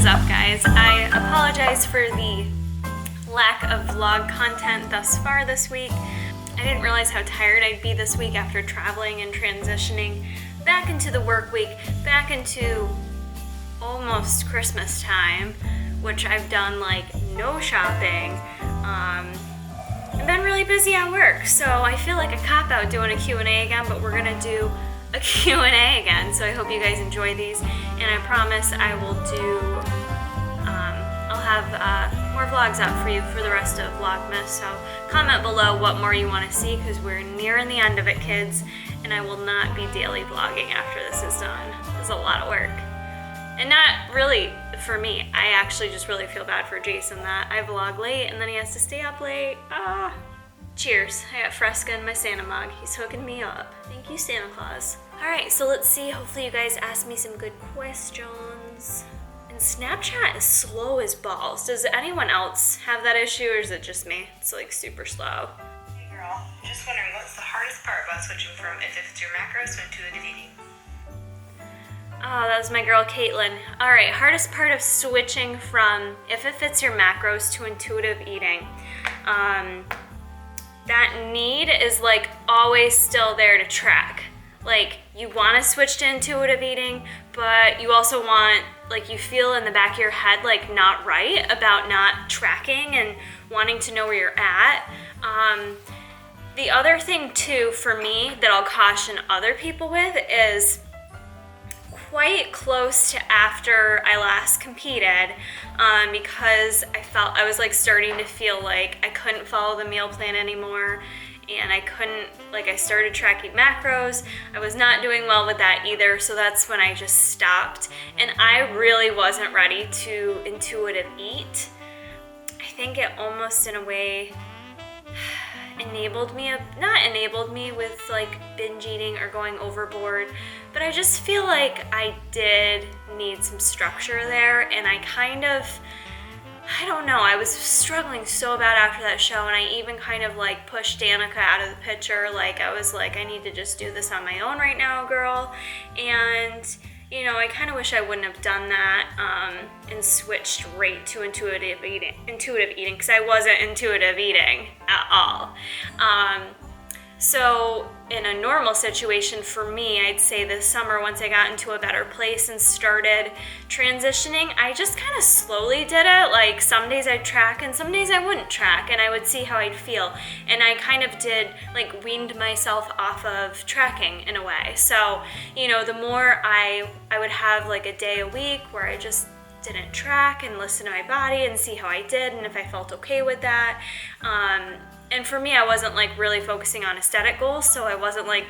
up, guys? I apologize for the lack of vlog content thus far this week. I didn't realize how tired I'd be this week after traveling and transitioning back into the work week, back into almost Christmas time, which I've done like no shopping. I've been really busy at work, so I feel like a cop-out doing a Q&A again, but we're gonna do a Q&A again, so I hope you guys enjoy these, and I promise I will do, I'll have more vlogs up for you for the rest of Vlogmas, so comment below what more you want to see, because we're nearing the end of it, kids, and I will not be daily vlogging after this is done. This is a lot of work. And not really for me, I actually just really feel bad for Jason that I vlog late and then he has to stay up late. Cheers. I got Fresca in my Santa mug. He's hooking me up. Thank you, Santa Claus. All right, so let's see. Hopefully you guys asked me some good questions. And Snapchat is slow as balls. Does anyone else have that issue, or is it just me? It's like super slow. Hey girl, just wondering, what's the hardest part about switching from if it's your macros to intuitive eating? Oh, that was my girl Caitlin. All right, hardest part of switching from if it fits your macros to intuitive eating. That need is like always still there to track. Like you want to switch to intuitive eating, but you also want, like you feel in the back of your head like not right about not tracking and wanting to know where you're at. The other thing too for me that I'll caution other people with is quite close to after I last competed, because I was like starting to feel like I couldn't follow the meal plan anymore, and I started tracking macros. I was not doing well with that either, so that's when I just stopped, and I really wasn't ready to intuitive eat. I think it almost in a way not enabled me with like binge eating or going overboard, but I just feel like I did need some structure there, and I don't know, I was struggling so bad after that show, and I even kind of like pushed Danica out of the picture. Like I was like, I need to just do this on my own right now, girl. And you know, I kind of wish I wouldn't have done that and switched right to intuitive eating, because I wasn't intuitive eating at all. So in a normal situation for me, I'd say this summer, once I got into a better place and started transitioning, I just kind of slowly did it. Like some days I'd track and some days I wouldn't track, and I would see how I'd feel. And I kind of did, like, weaned myself off of tracking in a way. So, you know, the more I would have like a day a week where I just didn't track and listen to my body and see how I did and if I felt okay with that. And for me, I wasn't like really focusing on aesthetic goals, so I wasn't like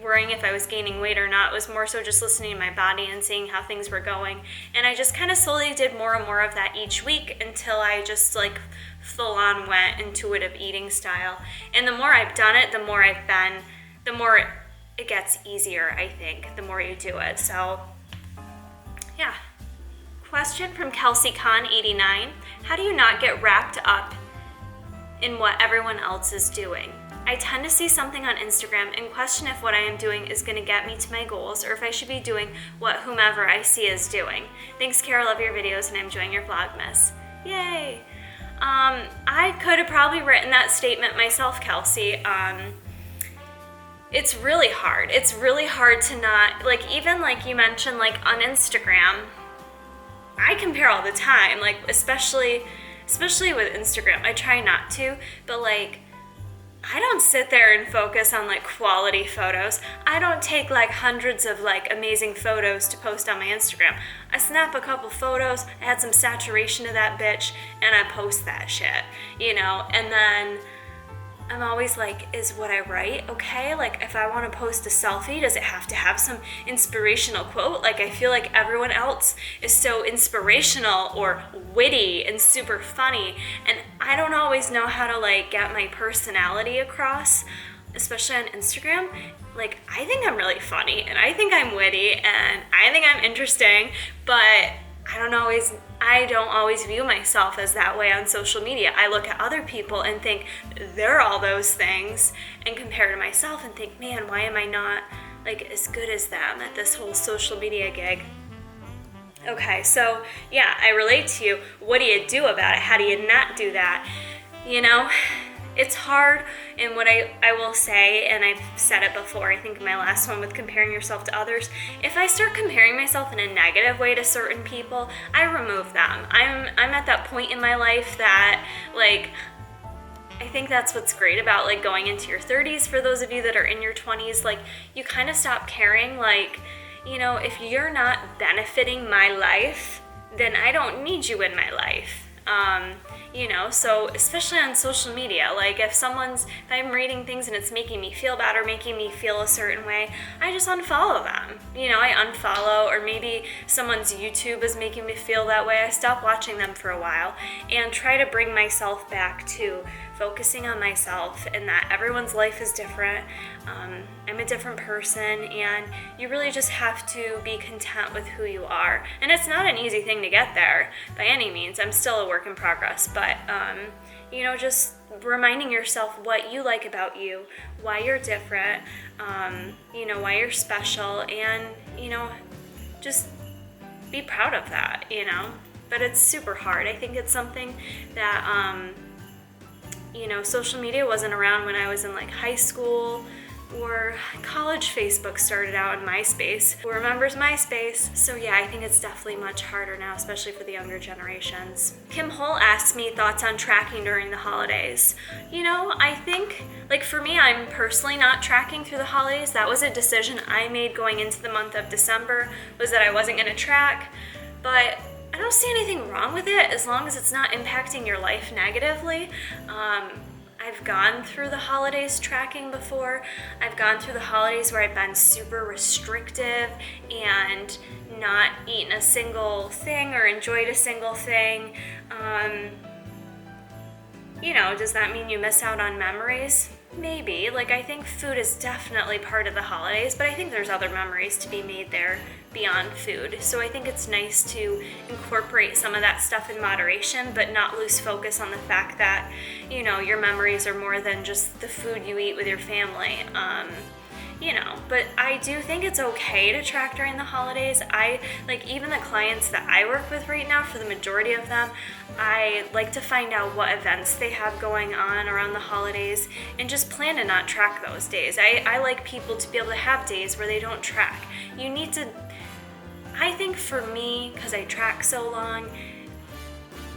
worrying if I was gaining weight or not. It was more so just listening to my body and seeing how things were going. And I just kind of slowly did more and more of that each week until I just like full on went intuitive eating style. And the more I've done it, the more it gets easier, I think, the more you do it. So yeah. Question from Kelsey Khan 89. How do you not get wrapped up in what everyone else is doing? I tend to see something on Instagram and question if what I am doing is going to get me to my goals, or if I should be doing what whomever I see is doing. Thanks, Kara. Love your videos and I'm enjoying your Vlogmas. Yay! I could have probably written that statement myself, Kelsey. It's really hard. It's really hard to not, like, even like you mentioned, like on Instagram, I compare all the time, like especially with Instagram. I try not to, but like I don't sit there and focus on like quality photos. I don't take like hundreds of like amazing photos to post on my Instagram. I snap a couple photos, add some saturation to that bitch, and I post that shit, you know? And then I'm always like, is what I write okay? Like if I want to post a selfie, does it have to have some inspirational quote? Like I feel like everyone else is so inspirational or witty and super funny, and I don't always know how to like get my personality across, especially on Instagram. Like I think I'm really funny and I think I'm witty and I think I'm interesting, but I don't always view myself as that way on social media. I look at other people and think they're all those things and compare to myself and think, man, why am I not like as good as them at this whole social media gig? Okay, so yeah, I relate to you. What do you do about it? How do you not do that? You know, it's hard, and what I will say, and I've said it before, I think in my last one with comparing yourself to others, if I start comparing myself in a negative way to certain people, I remove them. I'm at that point in my life that, like, I think that's what's great about, like, going into your 30s. For those of you that are in your 20s, like, you kind of stop caring, like, you know, if you're not benefiting my life, then I don't need you in my life. You know, so especially on social media, like if I'm reading things and it's making me feel bad or making me feel a certain way, I just unfollow them. You know, I unfollow, or maybe someone's YouTube is making me feel that way, I stop watching them for a while and try to bring myself back to focusing on myself, and that everyone's life is different. I'm a different person, and you really just have to be content with who you are. And it's not an easy thing to get there by any means. I'm still a work in progress, but you know, just reminding yourself what you like about you, why you're different, you know, why you're special, and you know, just be proud of that, you know. But it's super hard. I think it's something that you know, social media wasn't around when I was in like high school or college. Facebook started out in MySpace. Who remembers MySpace? So yeah, I think it's definitely much harder now, especially for the younger generations. Kim Hull asked me thoughts on tracking during the holidays. You know, I think, like for me, I'm personally not tracking through the holidays. That was a decision I made going into the month of December, was that I wasn't gonna track, but I don't see anything wrong with it as long as it's not impacting your life negatively. I've gone through the holidays tracking before. I've gone through the holidays where I've been super restrictive and not eaten a single thing or enjoyed a single thing. You know, does that mean you miss out on memories? Maybe. Like, I think food is definitely part of the holidays, but I think there's other memories to be made there beyond food. So I think it's nice to incorporate some of that stuff in moderation, but not lose focus on the fact that, you know, your memories are more than just the food you eat with your family. You know, but I do think it's okay to track during the holidays. Even the clients that I work with right now, for the majority of them, I like to find out what events they have going on around the holidays and just plan to not track those days. I like people to be able to have days where they don't track. You need to, I think for me, because I track so long,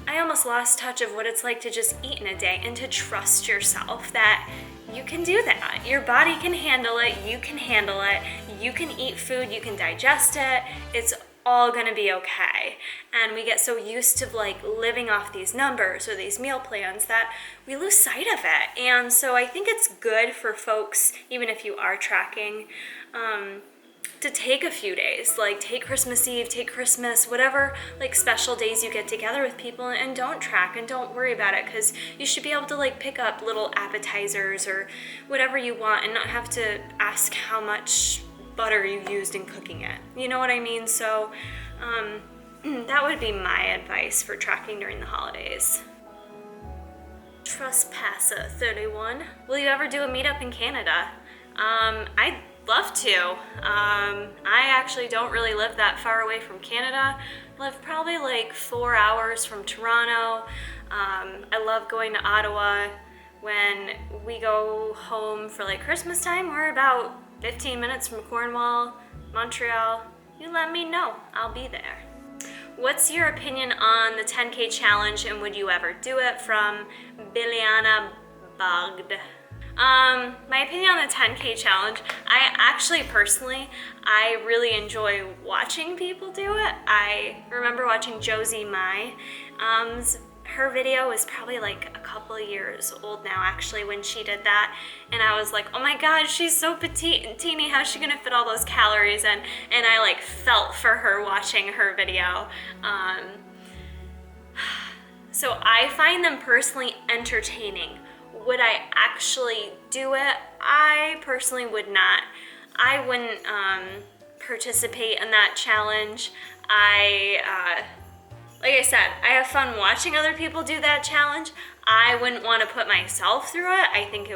I almost lost touch of what it's like to just eat in a day and to trust yourself that you can do that. Your body can handle it, you can handle it, you can eat food, you can digest it, it's all gonna be okay. And we get so used to like living off these numbers or these meal plans that we lose sight of it. And so I think it's good for folks, even if you are tracking, to take a few days, like take Christmas Eve, take Christmas, whatever like special days you get together with people, and don't track and don't worry about it, because you should be able to like pick up little appetizers or whatever you want and not have to ask how much butter you used in cooking it. You know what I mean? So that would be my advice for tracking during the holidays. Trespasser 31. Will you ever do a meetup in Canada? I'd love to. I actually don't really live that far away from Canada. I live probably like 4 hours from Toronto. I love going to Ottawa. When we go home for like Christmas time, we're about 15 minutes from Cornwall, Montreal. You let me know, I'll be there. What's your opinion on the 10K challenge, and would you ever do it? From Biliana Bogd. My opinion on the 10K challenge, I actually personally, I really enjoy watching people do it. I remember watching Josie Mai. Her video is probably like a couple of years old now actually when she did that, and I was like, oh my god, she's so petite and teeny, how's she gonna fit all those calories in? And I like felt for her watching her video. So I find them personally entertaining. Would I actually do it? I personally would not. I wouldn't participate in that challenge. Like I said, I have fun watching other people do that challenge. I wouldn't want to put myself through it. I think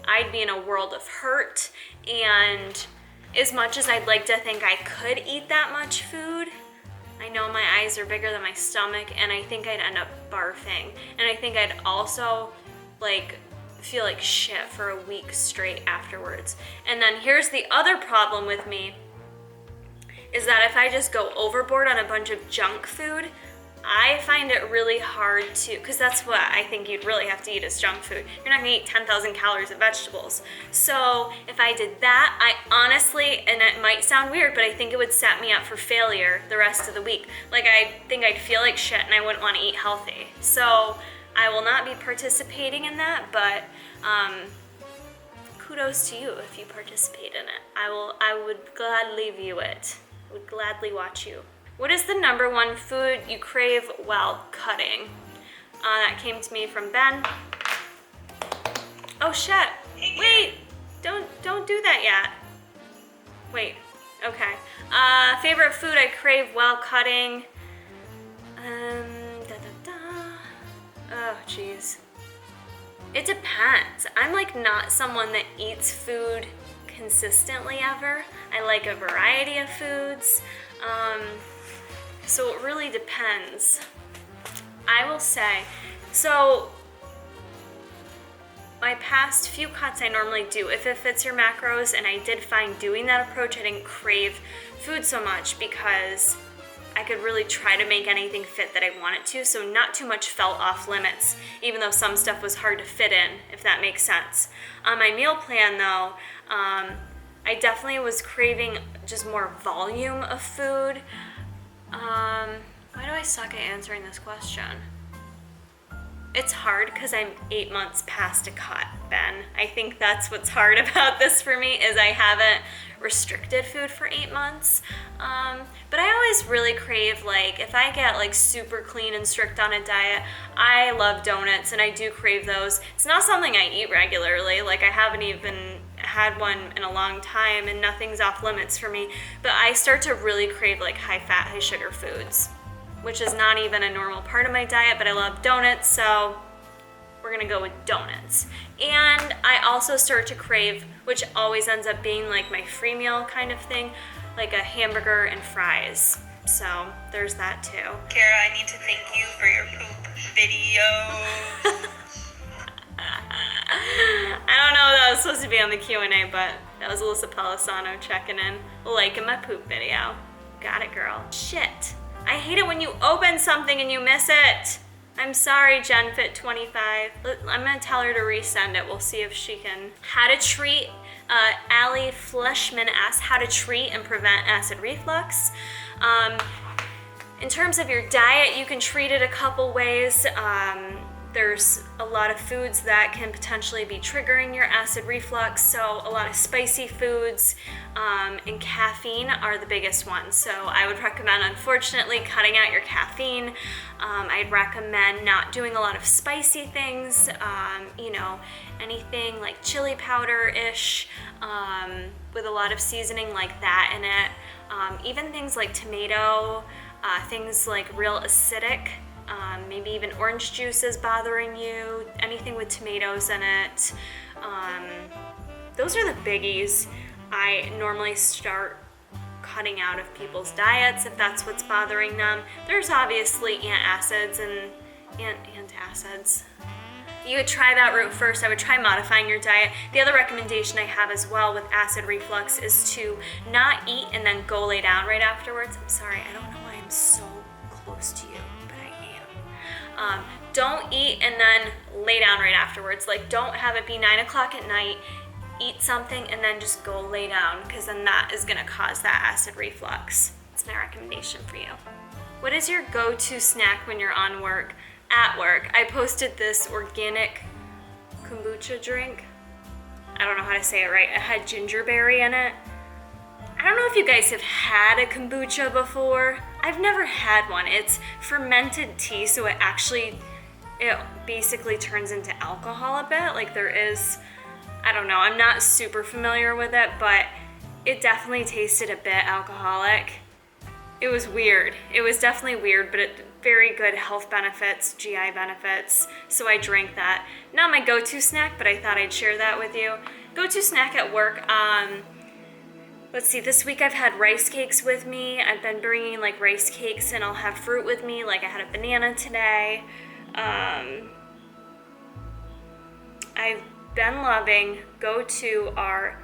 I'd be in a world of hurt, and as much as I'd like to think I could eat that much food, thighs are bigger than my stomach, and I think I'd end up barfing. And I think I'd also like feel like shit for a week straight afterwards. And then here's the other problem with me, is that if I just go overboard on a bunch of junk food, I find it really hard to, because that's what I think you'd really have to eat is junk food. You're not gonna eat 10,000 calories of vegetables. So if I did that, I honestly, and it might sound weird, but I think it would set me up for failure the rest of the week. Like I think I'd feel like shit and I wouldn't wanna eat healthy. So I will not be participating in that, but kudos to you if you participate in it. I would gladly view it. I would gladly watch you. What is the number one food you crave while cutting? That came to me from Ben. Oh shit, wait, don't do that yet. Wait, okay. Favorite food I crave while cutting? Oh jeez. It depends. I'm like not someone that eats food consistently ever. I like a variety of foods. So it really depends. I will say, so my past few cuts I normally do, if it fits your macros, and I did find doing that approach, I didn't crave food so much because I could really try to make anything fit that I wanted to, so not too much felt off limits, even though some stuff was hard to fit in, if that makes sense. On my meal plan though, I definitely was craving just more volume of food. Why do I suck at answering this question? It's hard because I'm 8 months past a cut, Ben. I think that's what's hard about this for me, is I haven't restricted food for 8 months. But I always really crave, like, if I get like super clean and strict on a diet, I love donuts and I do crave those. It's not something I eat regularly, like I haven't even had one in a long time and nothing's off limits for me, but I start to really crave like high fat, high sugar foods, which is not even a normal part of my diet, but I love donuts, so we're gonna go with donuts. And I also start to crave, which always ends up being like my free meal kind of thing, like a hamburger and fries. So there's that too. Kara, I need to thank you for your poop video. I don't know if that was supposed to be on the Q&A, but that was Alyssa Palisano checking in, liking my poop video. Got it, girl. Shit. I hate it when you open something and you miss it. I'm sorry, GenFit25. I'm gonna tell her to resend it. We'll see if she can. How to treat, Allie Fleshman asks how to treat and prevent acid reflux. In terms of your diet, you can treat it a couple ways. There's a lot of foods that can potentially be triggering your acid reflux, so a lot of spicy foods and caffeine are the biggest ones. So I would recommend, unfortunately, cutting out your caffeine. I'd recommend not doing a lot of spicy things, you know, anything like chili powder-ish with a lot of seasoning like that in it. Even things like tomato, things like real acidic. Maybe even orange juice is bothering you, anything with tomatoes in it. Those are the biggies. I normally start cutting out of people's diets if that's what's bothering them. There's obviously antacids and antacids. You would try that route first. I would try modifying your diet. The other recommendation I have as well with acid reflux is to not eat and then go lay down right afterwards. I'm sorry, I don't know why I'm so close to you. Don't eat and then lay down right afterwards. Like, don't have it be 9 o'clock at night, eat something, and then just go lay down, because then that is gonna cause that acid reflux. It's my recommendation for you. What is your go-to snack when you're on work? At work, I posted this organic kombucha drink. I don't know how to say it right. It had gingerberry in it. I don't know if you guys have had a kombucha before. I've never had one. It's fermented tea, so it basically turns into alcohol a bit. Like there is, I don't know, I'm not super familiar with it, but it definitely tasted a bit alcoholic. It was weird. It was definitely weird, but it very good health benefits, GI benefits, so I drank that. Not my go-to snack, but I thought I'd share that with you. Go-to snack at work, Let's see, this week I've had rice cakes with me. I've been bringing like rice cakes and I'll have fruit with me. Like I had a banana today. I've been loving go-to are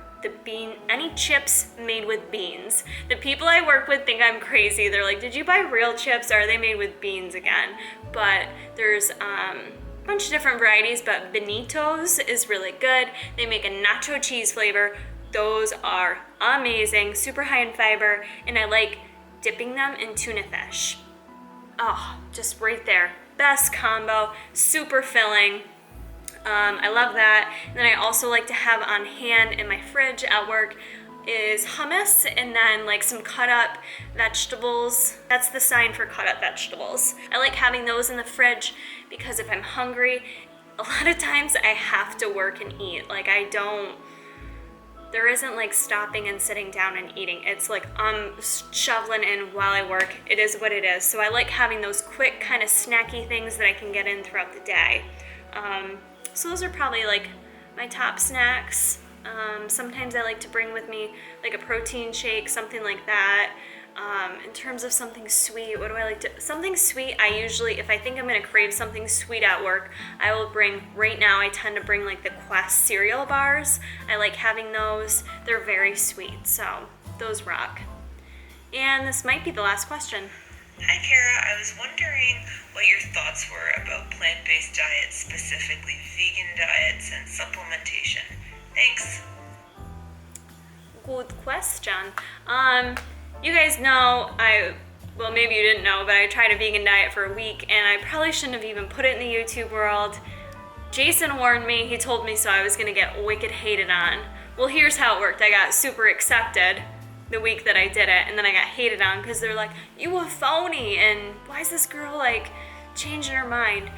any chips made with beans. The people I work with think I'm crazy. They're like, did you buy real chips or are they made with beans again? But there's a bunch of different varieties, but Benito's is really good. They make a nacho cheese flavor. Those are amazing, super high in fiber, and I like dipping them in tuna fish. Oh, just right there. Best combo, super filling. I love that. And then I also like to have on hand in my fridge at work is hummus and then like some cut up vegetables. That's the sign for cut up vegetables. I like having those in the fridge because if I'm hungry, a lot of times I have to work and eat. Like there isn't like stopping and sitting down and eating. It's like I'm shoveling in while I work. It is what it is. So I like having those quick kind of snacky things that I can get in throughout the day. So those are probably like my top snacks. Sometimes I like to bring with me like a protein shake, something like that. In terms of something sweet, what do I like to, something sweet, I usually, if I think I'm gonna crave something sweet at work, I will bring, right now I tend to bring like the Quest cereal bars. I like having those. They're very sweet, so those rock. And this might be the last question. Hi Kara, I was wondering what your thoughts were about plant-based diets, specifically vegan diets and supplementation. Thanks. Good question. You guys know, well maybe you didn't know, but I tried a vegan diet for a week and I probably shouldn't have even put it in the YouTube world. Jason warned me, he told me so I was gonna get wicked hated on. Well, here's how it worked. I got super accepted the week that I did it, and then I got hated on because they're like, you a phony, and why is this girl like changing her mind?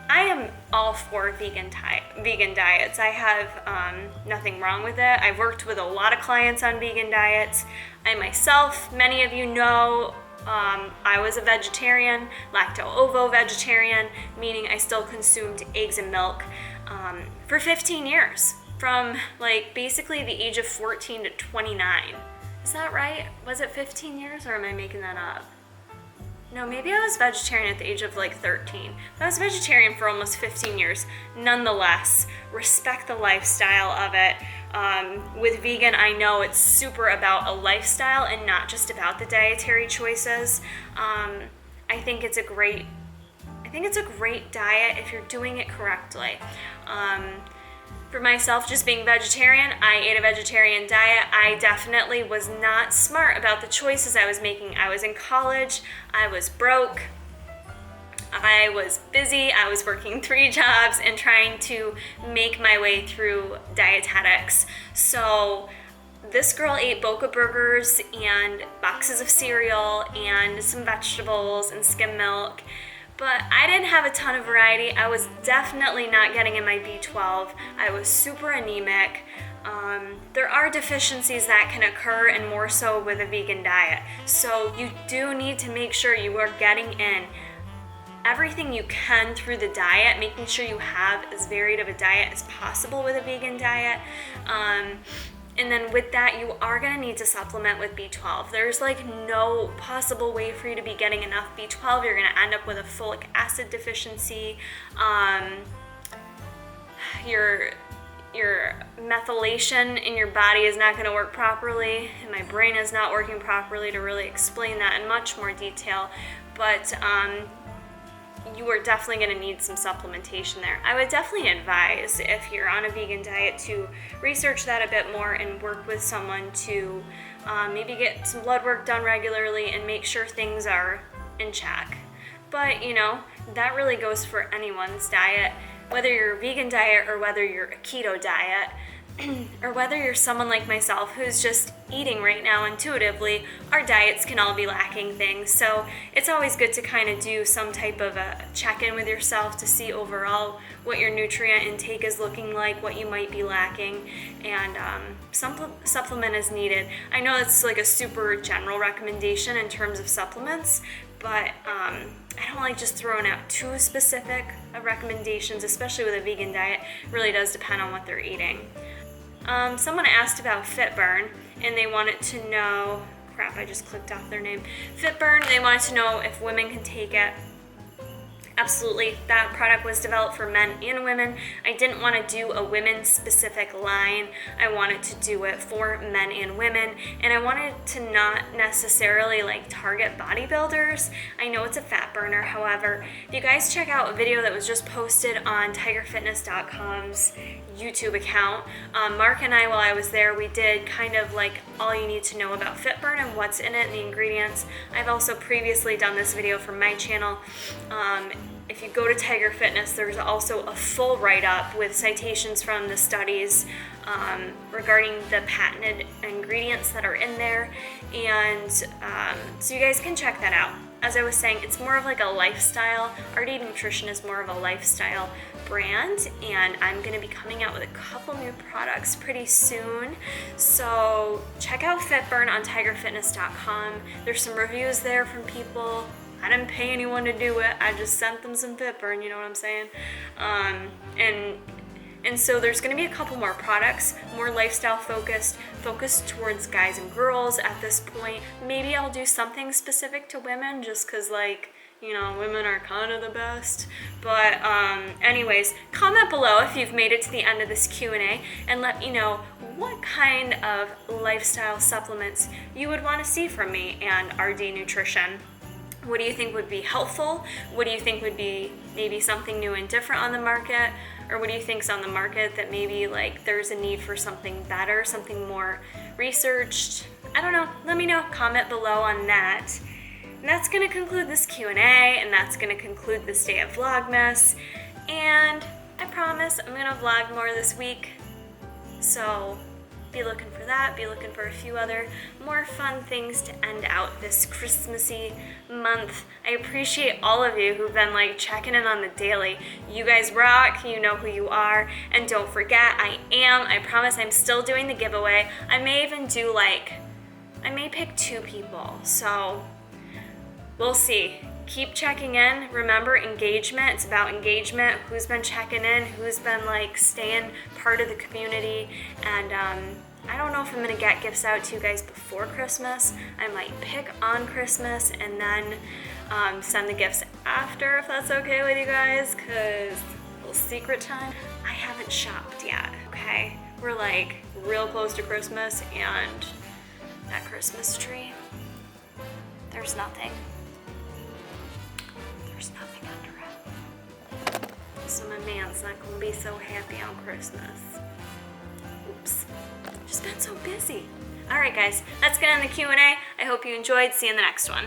I am all for vegan diets. I have nothing wrong with it. I've worked with a lot of clients on vegan diets. I myself, many of you know, I was a vegetarian, lacto-ovo vegetarian, meaning I still consumed eggs and milk for 15 years, from like basically the age of 14 to 29. Is that right? Was it 15 years or am I making that up? No, maybe I was vegetarian at the age of like 13. I was vegetarian for almost 15 years. Nonetheless, respect the lifestyle of it. With vegan, I know it's super about a lifestyle and not just about the dietary choices. I think it's a great diet if you're doing it correctly. For myself, just being vegetarian, I ate a vegetarian diet. I definitely was not smart about the choices I was making. I was in college, I was broke, I was busy, I was working 3 jobs and trying to make my way through dietetics. So this girl ate Boca burgers and boxes of cereal and some vegetables and skim milk. But I didn't have a ton of variety. I was definitely not getting in my B12. I was super anemic. There are deficiencies that can occur, and more so with a vegan diet. So you do need to make sure you are getting in everything you can through the diet, making sure you have as varied of a diet as possible with a vegan diet. And then with that, you are gonna need to supplement with B12. There's like no possible way for you to be getting enough B12. You're gonna end up with a folic acid deficiency. Your methylation in your body is not gonna work properly, and my brain is not working properly to really explain that in much more detail. But you are definitely going to need some supplementation there. I would definitely advise, if you're on a vegan diet, to research that a bit more and work with someone to maybe get some blood work done regularly and make sure things are in check. But you know, that really goes for anyone's diet, whether you're a vegan diet or whether you're a keto diet, or whether you're someone like myself who's just eating right now intuitively. Our diets can all be lacking things, so it's always good to kind of do some type of a check-in with yourself to see overall what your nutrient intake is looking like, what you might be lacking, and supplement is needed. I know it's like a super general recommendation in terms of supplements, but I don't like just throwing out too specific recommendations, especially with a vegan diet. It really does depend on what they're eating. Someone asked about Fitburn, and they wanted to know, crap, I just clicked off their name, Fitburn, they wanted to know if women can take it. Absolutely, that product was developed for men and women. I didn't want to do a women's specific line. I wanted to do it for men and women, and I wanted to not necessarily like target bodybuilders. I know it's a fat burner, however, if you guys check out a video that was just posted on tigerfitness.com's YouTube account, Mark and I, while I was there, we did kind of like all you need to know about Fitburn and what's in it and the ingredients. I've also previously done this video for my channel. If you go to Tiger Fitness, there's also a full write-up with citations from the studies regarding the patented ingredients that are in there, and so you guys can check that out. As I was saying, it's more of like a lifestyle. RD Nutrition is more of a lifestyle brand, and I'm going to be coming out with a couple new products pretty soon. So check out Fitburn on tigerfitness.com. There's some reviews there from people. I didn't pay anyone to do it. I just sent them some Fitburn, you know what I'm saying? And so there's gonna be a couple more products, more lifestyle focused towards guys and girls at this point. Maybe I'll do something specific to women just cause like, you know, women are kind of the best. But anyways, comment below if you've made it to the end of this Q&A and let me know what kind of lifestyle supplements you would want to see from me and RD Nutrition. What do you think would be helpful? What do you think would be maybe something new and different on the market? Or what do you think's on the market that maybe like there's a need for something better, something more researched? I don't know. Let me know. Comment below on that. And that's going to conclude this Q&A, and that's going to conclude this day of Vlogmas. And I promise I'm going to vlog more this week. So be looking for that, be looking for a few other more fun things to end out this Christmassy month. I appreciate all of you who've been like checking in on the daily. You guys rock, you know who you are, and don't forget, I promise I'm still doing the giveaway. I may even do like, I may pick 2 people, so we'll see. Keep checking in. Remember, engagement. It's about engagement. Who's been checking in? Who's been like staying part of the community? And I don't know if I'm gonna get gifts out to you guys before Christmas. I might pick on Christmas and then send the gifts after, if that's okay with you guys. Cause a little secret time. I haven't shopped yet. Okay, we're like real close to Christmas, and that Christmas tree. There's nothing. Nothing under it. So my man's not gonna be so happy on Christmas. Oops. Just been so busy. Alright guys, that's gonna end the Q&A. I hope you enjoyed. See you in the next one.